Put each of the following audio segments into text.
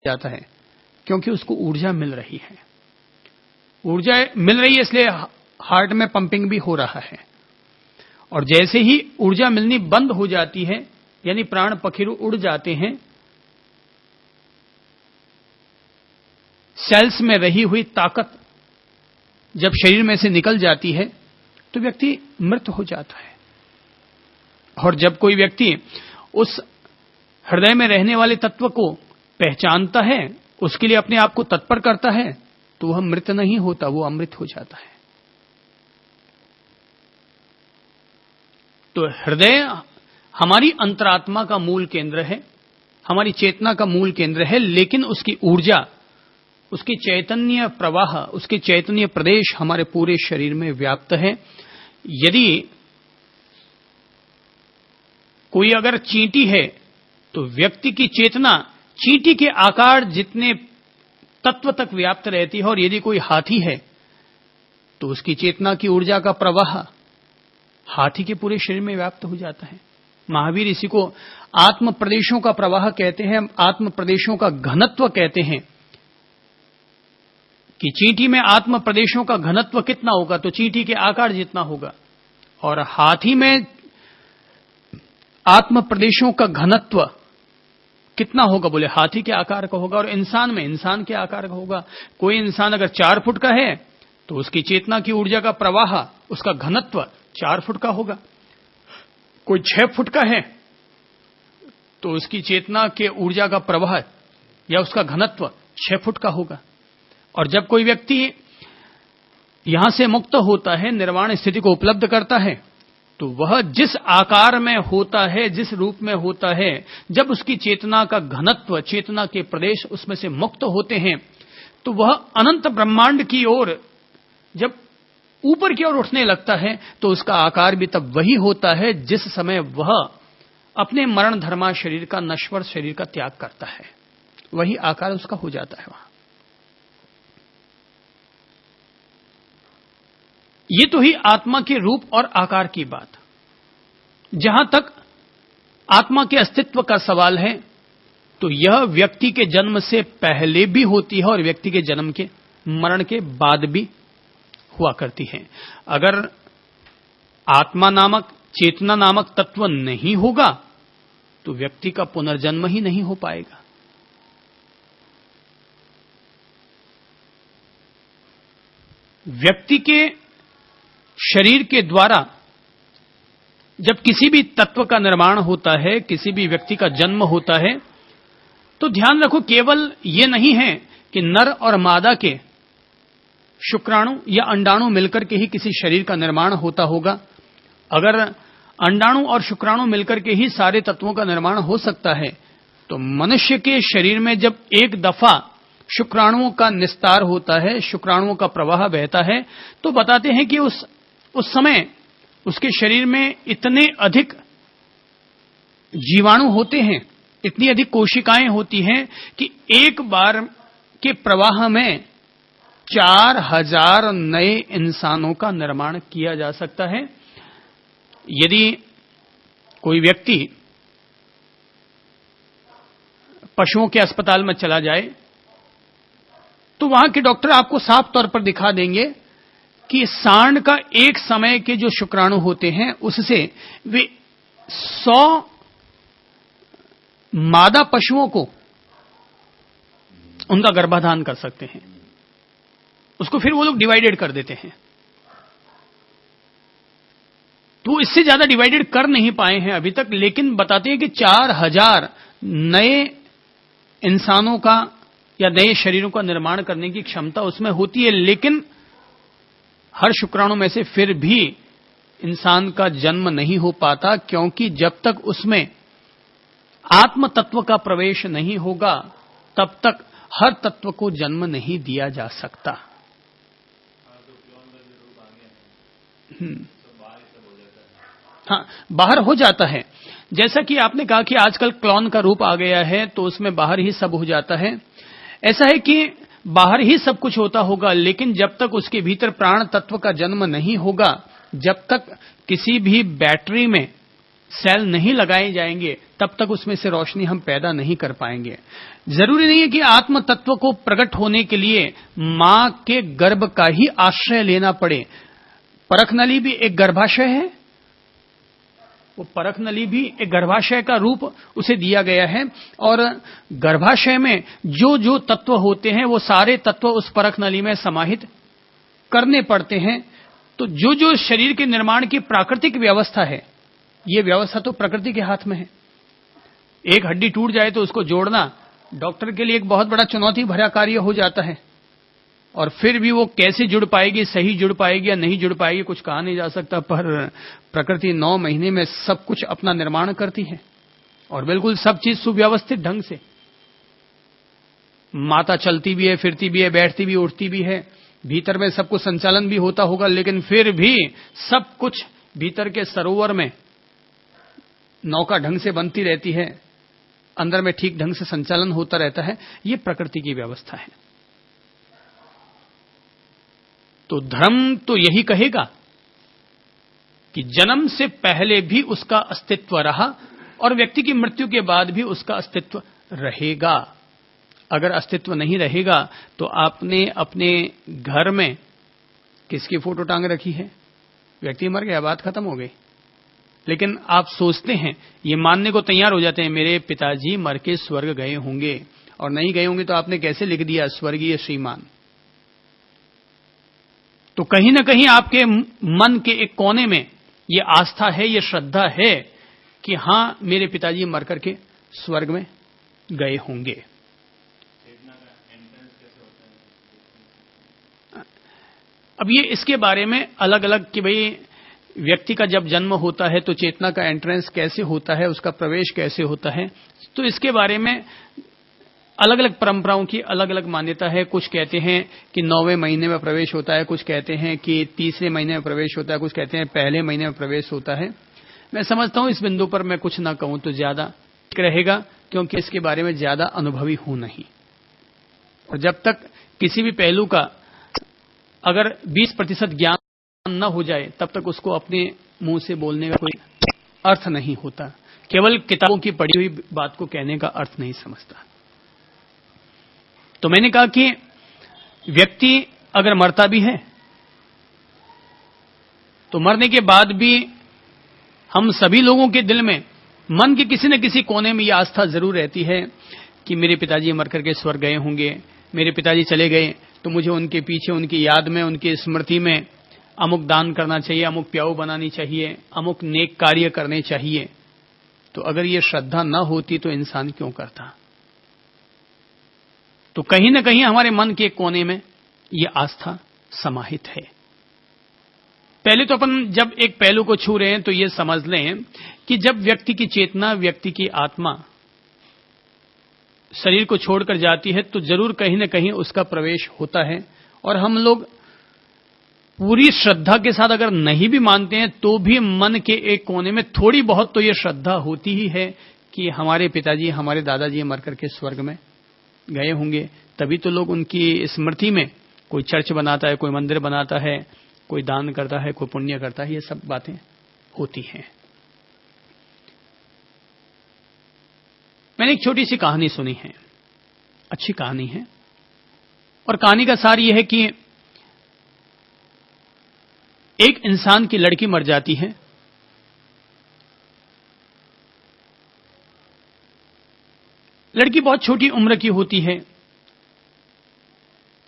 जाता है, क्योंकि उसको ऊर्जा मिल रही है। ऊर्जा मिल रही है इसलिए हार्ट में पंपिंग भी हो रहा है। और जैसे ही ऊर्जा मिलनी बंद हो जाती है, यानी प्राण पखेरु उड़ जाते हैं, सेल्स में रही हुई ताकत जब शरीर में से निकल जाती है तो व्यक्ति मृत हो जाता है। और जब कोई व्यक्ति उस हृदय में रहने वाले तत्व को पहचानता है, उसके लिए अपने आप को तत्पर करता है, तो वह मृत नहीं होता, वो अमृत हो जाता है। तो हृदय हमारी अंतरात्मा का मूल केंद्र है, हमारी चेतना का मूल केंद्र है, लेकिन उसकी ऊर्जा, उसकी चैतन्य प्रवाह, उसके चैतन्य प्रदेश हमारे पूरे शरीर में व्याप्त है। यदि कोई अगर चींटी है तो व्यक्ति की चेतना चींटी के आकार जितने तत्व तक व्याप्त रहती है, और यदि कोई हाथी है तो उसकी चेतना की ऊर्जा का प्रवाह हाथी के पूरे शरीर में व्याप्त हो जाता है। महावीर इसी को आत्म प्रदेशों का प्रवाह कहते हैं, आत्म प्रदेशों का घनत्व कहते हैं। कि चींटी में आत्म प्रदेशों का घनत्व कितना होगा, तो चींटी के आकार जितना होगा, और हाथी में आत्म प्रदेशों का घनत्व कितना होगा, बोले हाथी के आकार का होगा। और इंसान में इंसान के आकार का होगा। कोई इंसान अगर 4 फुट का है तो उसकी चेतना की ऊर्जा का प्रवाह, उसका घनत्व 4 फुट का होगा। कोई 6 फुट का है तो उसकी चेतना के ऊर्जा का प्रवाह या उसका घनत्व 6 फुट का होगा। और जब कोई व्यक्ति यहां से मुक्त होता है, निर्वाण स्थिति को उपलब्ध करता है, तो वह जिस आकार में होता है, जिस रूप में होता है, जब उसकी चेतना का घनत्व, चेतना के प्रदेश उसमें से मुक्त होते हैं, तो वह अनंत ब्रह्मांड की ओर जब ऊपर की ओर उठने लगता है, तो उसका आकार भी तब वही होता है जिस समय वह अपने मरण धर्मा शरीर का, नश्वर शरीर का त्याग करता है। वही आकार उसका हो जाता है वहां। ये तो ही आत्मा के रूप और आकार की बात। जहां तक आत्मा के अस्तित्व का सवाल है, तो यह व्यक्ति के जन्म से पहले भी होती है और व्यक्ति के जन्म के, मरण के बाद भी हुआ करती है। अगर आत्मा नामक, चेतना नामक तत्व नहीं होगा तो व्यक्ति का पुनर्जन्म ही नहीं हो पाएगा। व्यक्ति के शरीर के द्वारा जब किसी भी तत्व का निर्माण होता है, किसी भी व्यक्ति का जन्म होता है, तो ध्यान रखो केवल यह नहीं है कि नर और मादा के शुक्राणु या अंडाणु मिलकर के ही किसी शरीर का निर्माण होता होगा। अगर अंडाणु और शुक्राणु मिलकर के ही सारे तत्वों का निर्माण हो सकता है, तो मनुष्य के शरीर में जब एक दफा शुक्राणुओं का निस्तार होता है, शुक्राणुओं का प्रवाह बहता है, तो बताते हैं कि उस समय उसके शरीर में इतने अधिक जीवाणु होते हैं, इतनी अधिक कोशिकाएं होती हैं कि एक बार के प्रवाह में 4000 नए इंसानों का निर्माण किया जा सकता है। यदि कोई व्यक्ति पशुओं के अस्पताल में चला जाए तो वहां के डॉक्टर आपको साफ तौर पर दिखा देंगे कि सांड का एक समय के जो शुक्राणु होते हैं उससे वे 100 मादा पशुओं को उनका गर्भाधान कर सकते हैं। उसको फिर वो लोग डिवाइडेड कर देते हैं। तो इससे ज्यादा डिवाइडेड कर नहीं पाए हैं अभी तक, लेकिन बताते हैं कि 4000 नए इंसानों का या नए शरीरों का निर्माण करने की क्षमता उसमें होती है। लेकिन हर शुक्राणु में से फिर भी इंसान का जन्म नहीं हो पाता, क्योंकि जब तक उसमें आत्म तत्व का प्रवेश नहीं होगा तब तक हर तत्व को जन्म नहीं दिया जा सकता। हाँ, बाहर हो जाता है। जैसा कि आपने कहा कि आजकल क्लोन का रूप आ गया है, तो उसमें बाहर ही सब हो जाता है। ऐसा है कि बाहर ही सब कुछ होता होगा, लेकिन जब तक उसके भीतर प्राण तत्व का जन्म नहीं होगा, जब तक किसी भी बैटरी में सेल नहीं लगाए जाएंगे तब तक उसमें से रोशनी हम पैदा नहीं कर पाएंगे। जरूरी नहीं है कि आत्म तत्व को प्रकट होने के लिए मां के गर्भ का ही आश्रय लेना पड़े। परख नली भी एक गर्भाशय है, वो परख नली भी एक गर्भाशय का रूप उसे दिया गया है, और गर्भाशय में जो जो तत्व होते हैं वो सारे तत्व उस परख नली में समाहित करने पड़ते हैं। तो जो जो शरीर के निर्माण की प्राकृतिक व्यवस्था है, ये व्यवस्था तो प्रकृति के हाथ में है। एक हड्डी टूट जाए तो उसको जोड़ना डॉक्टर के लिए एक बहुत बड़ा चुनौती भरा कार्य हो जाता है, और फिर भी वो कैसे जुड़ पाएगी, सही जुड़ पाएगी या नहीं जुड़ पाएगी, कुछ कहा नहीं जा सकता। पर प्रकृति 9 महीने में सब कुछ अपना निर्माण करती है, और बिल्कुल सब चीज सुव्यवस्थित ढंग से। माता चलती भी है, फिरती भी है, बैठती भी, उठती भी है, भीतर में सब कुछ संचालन भी होता होगा, लेकिन फिर भी सब कुछ भीतर के सरोवर में नौका ढंग से बनती रहती है, अंदर में ठीक ढंग से संचालन होता रहता है। ये प्रकृति की व्यवस्था है। तो धर्म तो यही कहेगा कि जन्म से पहले भी उसका अस्तित्व रहा और व्यक्ति की मृत्यु के बाद भी उसका अस्तित्व रहेगा। अगर अस्तित्व नहीं रहेगा तो आपने अपने घर में किसकी फोटो टांग रखी है? व्यक्ति मर गया, बात खत्म हो गई। लेकिन आप सोचते हैं, ये मानने को तैयार हो जाते हैं, मेरे पिताजी मर के स्वर्ग गए होंगे, और नहीं गए होंगे तो आपने कैसे लिख दिया स्वर्गीय श्रीमान? तो कहीं ना कहीं आपके मन के एक कोने में ये आस्था है, ये श्रद्धा है कि हां, मेरे पिताजी मर करके स्वर्ग में गए होंगे। अब ये इसके बारे में अलग अलग कि भाई व्यक्ति का जब जन्म होता है तो चेतना का एंट्रेंस कैसे होता है, उसका प्रवेश कैसे होता है, तो इसके बारे में अलग अलग परंपराओं की अलग अलग मान्यता है। कुछ कहते हैं कि 9वें महीने में प्रवेश होता है, कुछ कहते हैं कि 3रे महीने में प्रवेश होता है, कुछ कहते हैं पहले महीने में प्रवेश होता है। मैं समझता हूं इस बिंदु पर मैं कुछ ना कहूं तो ज्यादा ठीक रहेगा, क्योंकि इसके बारे में ज्यादा अनुभवी हूं नहीं, और जब तक किसी भी पहलू का अगर 20% ज्ञान न हो जाए तब तक उसको अपने मुंह से बोलने का कोई अर्थ नहीं होता। केवल किताबों की पढ़ी हुई बात को कहने का अर्थ नहीं समझता। तो मैंने कहा कि व्यक्ति अगर मरता भी है तो मरने के बाद भी हम सभी लोगों के दिल में, मन के किसी न किसी कोने में यह आस्था जरूर रहती है कि मेरे पिताजी मर करके स्वर्ग गए होंगे, मेरे पिताजी चले गए तो मुझे उनके पीछे, उनकी याद में, उनकी स्मृति में अमुक दान करना चाहिए, अमुक प्याऊ बनानी चाहिए, अमुक नेक कार्य करने चाहिए। तो अगर ये श्रद्धा न होती तो इंसान क्यों करता? तो कहीं न कहीं हमारे मन के कोने में ये आस्था समाहित है। पहले तो अपन जब एक पहलू को छू रहे हैं तो ये समझ लें कि जब व्यक्ति की चेतना, व्यक्ति की आत्मा शरीर को छोड़कर जाती है तो जरूर कहीं न कहीं उसका प्रवेश होता है। और हम लोग पूरी श्रद्धा के साथ अगर नहीं भी मानते हैं तो भी मन के एक कोने में थोड़ी बहुत तो ये श्रद्धा होती ही है कि हमारे पिताजी, हमारे दादाजी मर करके स्वर्ग में गए होंगे। तभी तो लोग उनकी स्मृति में कोई चर्च बनाता है, कोई मंदिर बनाता है, कोई दान करता है, कोई पुण्य करता है। ये सब बातें होती हैं। मैंने एक छोटी सी कहानी सुनी है, अच्छी कहानी है, और कहानी का सार यह है कि एक इंसान की लड़की मर जाती है। लड़की बहुत छोटी उम्र की होती है।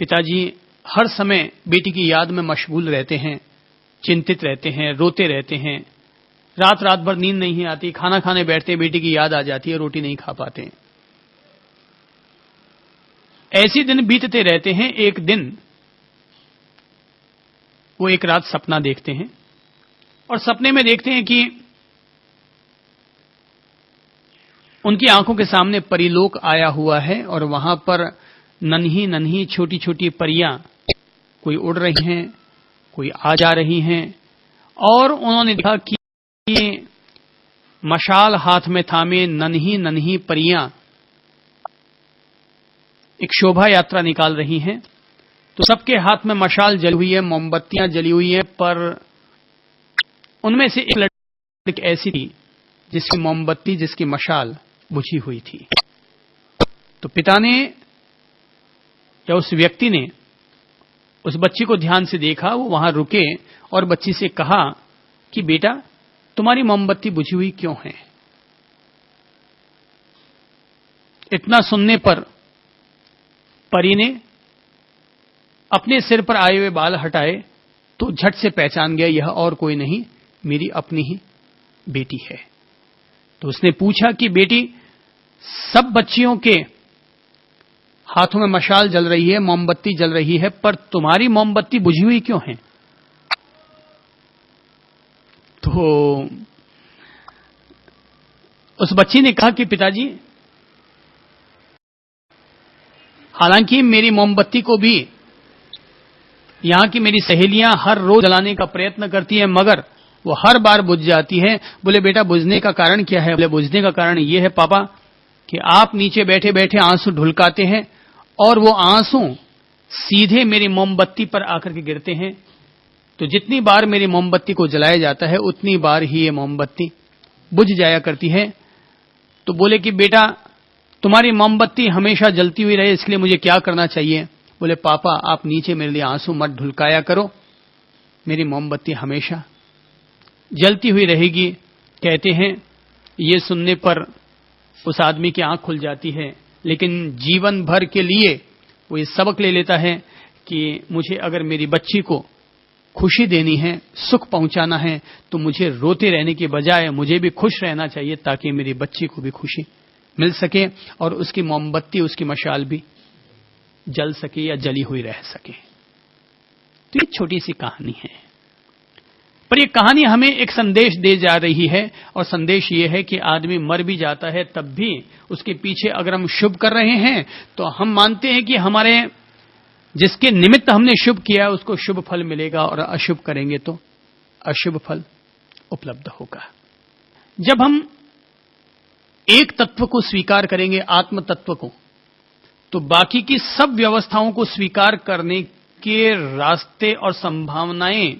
पिताजी हर समय बेटी की याद में मशगूल रहते हैं, चिंतित रहते हैं, रोते रहते हैं। रात रात भर नींद नहीं आती, खाना खाने बैठते बेटी की याद आ जाती है, रोटी नहीं खा पाते। ऐसे दिन बीतते रहते हैं। एक दिन वो एक रात सपना देखते हैं, और सपने में देखते हैं कि उनकी आंखों के सामने परीलोक आया हुआ है, और वहां पर नन्ही नन्ही छोटी छोटी परियां कोई उड़ रही हैं, कोई आ जा रही हैं। और उन्होंने देखा कि मशाल हाथ में थामे नन्ही नन्ही परियां एक शोभा यात्रा निकाल रही हैं। तो सबके हाथ में मशाल जली हुई है, मोमबत्तियां जली हुई है, पर उनमें से एक लड़की ऐसी थी जिसकी मोमबत्ती, जिसकी मशाल बुझी हुई थी। तो पिता ने या उस व्यक्ति ने उस बच्ची को ध्यान से देखा, वो वहां रुके और बच्ची से कहा कि बेटा, तुम्हारी मोमबत्ती बुझी हुई क्यों है? इतना सुनने पर परी ने अपने सिर पर आए हुए बाल हटाए तो झट से पहचान गया, यह और कोई नहीं, मेरी अपनी ही बेटी है। तो उसने पूछा कि बेटी, सब बच्चियों के हाथों में मशाल जल रही है, मोमबत्ती जल रही है, पर तुम्हारी मोमबत्ती बुझी हुई क्यों है? तो उस बच्ची ने कहा कि पिताजी, हालांकि मेरी मोमबत्ती को भी यहां की मेरी सहेलियां हर रोज जलाने का प्रयत्न करती हैं, मगर वो हर बार बुझ जाती है। बोले बेटा, बुझने का कारण क्या है? बोले बुझने का कारण यह है पापा कि आप नीचे बैठे बैठे आंसू ढुलकाते हैं और वो आंसू सीधे मेरी मोमबत्ती पर आकर के गिरते हैं। तो जितनी बार मेरी मोमबत्ती को जलाया जाता है उतनी बार ही ये मोमबत्ती बुझ जाया करती है। तो बोले कि बेटा, तुम्हारी मोमबत्ती हमेशा जलती हुई रहे, इसलिए मुझे क्या करना चाहिए? बोले पापा, आप नीचे मेरे लिए आंसू मत ढुलकाया करो, मेरी मोमबत्ती हमेशा जलती हुई रहेगी। कहते हैं ये सुनने पर उस आदमी की आंख खुल जाती है, लेकिन जीवन भर के लिए वो ये सबक ले लेता है कि मुझे अगर मेरी बच्ची को खुशी देनी है, सुख पहुंचाना है, तो मुझे रोते रहने के बजाय मुझे भी खुश रहना चाहिए, ताकि मेरी बच्ची को भी खुशी मिल सके और उसकी मोमबत्ती, उसकी मशाल भी जल सके या जली हुई रह सके। तो ये छोटी सी कहानी है, पर ये कहानी हमें एक संदेश दे जा रही है, और संदेश ये है कि आदमी मर भी जाता है तब भी उसके पीछे अगर हम शुभ कर रहे हैं तो हम मानते हैं कि हमारे जिसके निमित्त हमने शुभ किया उसको शुभ फल मिलेगा, और अशुभ करेंगे तो अशुभ फल उपलब्ध होगा। जब हम एक तत्व को स्वीकार करेंगे, आत्म तत्व को, तो बाकी की सब व्यवस्थाओं को स्वीकार करने के रास्ते और संभावनाएं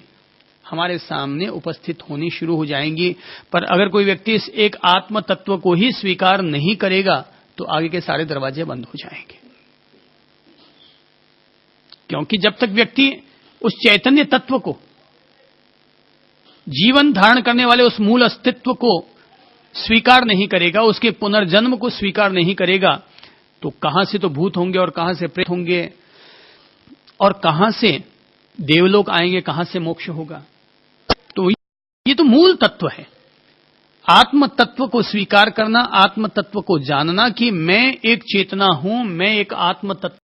हमारे सामने उपस्थित होनी शुरू हो जाएंगी। पर अगर कोई व्यक्ति इस एक आत्म तत्व को ही स्वीकार नहीं करेगा तो आगे के सारे दरवाजे बंद हो जाएंगे, क्योंकि जब तक व्यक्ति उस चैतन्य तत्व को, जीवन धारण करने वाले उस मूल अस्तित्व को स्वीकार नहीं करेगा, उसके पुनर्जन्म को स्वीकार नहीं करेगा, तो कहां से तो भूत होंगे और कहां से प्रेत होंगे और कहां से देवलोक आएंगे, कहां से मोक्ष होगा। तो ये तो मूल तत्व है, आत्म तत्व को स्वीकार करना, आत्म तत्व को जानना कि मैं एक चेतना हूं, मैं एक आत्म तत्व